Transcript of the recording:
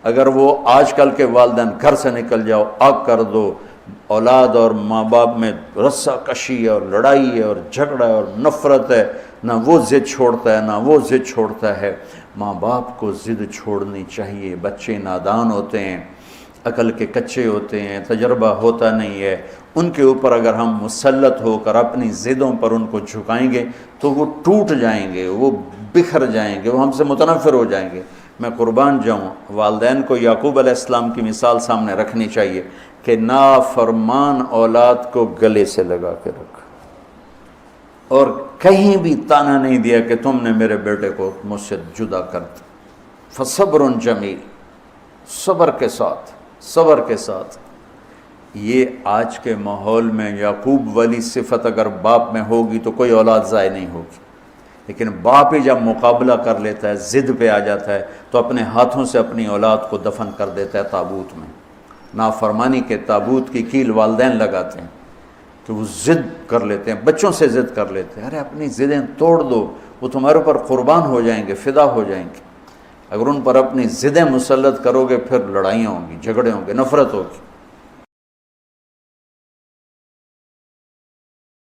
اگر وہ آج کل کے والدین گھر سے نکل جاؤ آگ کر دو، اولاد اور ماں باپ میں رسہ کشی ہے اور لڑائی ہے اور جھگڑا ہے اور نفرت ہے، نہ وہ ضد چھوڑتا ہے نہ وہ ضد چھوڑتا ہے۔ ماں باپ کو ضد چھوڑنی چاہیے۔ بچے نادان ہوتے ہیں، عقل کے کچے ہوتے ہیں، تجربہ ہوتا نہیں ہے، ان کے اوپر اگر ہم مسلط ہو کر اپنی ضدوں پر ان کو جھکائیں گے تو وہ ٹوٹ جائیں گے، وہ بکھر جائیں گے، وہ ہم سے متنفر ہو جائیں گے۔ میں قربان جاؤں، والدین کو یعقوب علیہ السلام کی مثال سامنے رکھنی چاہیے کہ نافرمان اولاد کو گلے سے لگا کے رکھ، اور کہیں بھی تانا نہیں دیا کہ تم نے میرے بیٹے کو مجھ سے جدا کر دیا۔ فصبر جمیل، صبر کے ساتھ، صبر کے ساتھ۔ یہ آج کے ماحول میں یعقوب والی صفت اگر باپ میں ہوگی تو کوئی اولاد ضائع نہیں ہوگی، لیکن باپ ہی جب مقابلہ کر لیتا ہے، ضد پہ آ جاتا ہے، تو اپنے ہاتھوں سے اپنی اولاد کو دفن کر دیتا ہے تابوت میں۔ نافرمانی کے تابوت کی کیل والدین لگاتے ہیں کہ وہ ضد کر لیتے ہیں، بچوں سے ضد کر لیتے ہیں۔ ارے اپنی ضدیں توڑ دو، وہ تمہارے اوپر قربان ہو جائیں گے، فدا ہو جائیں گے۔ اگر ان پر اپنی ضدیں مسلط کرو گے پھر لڑائیاں ہوں گی، جھگڑے ہوں گے، نفرت ہوگی۔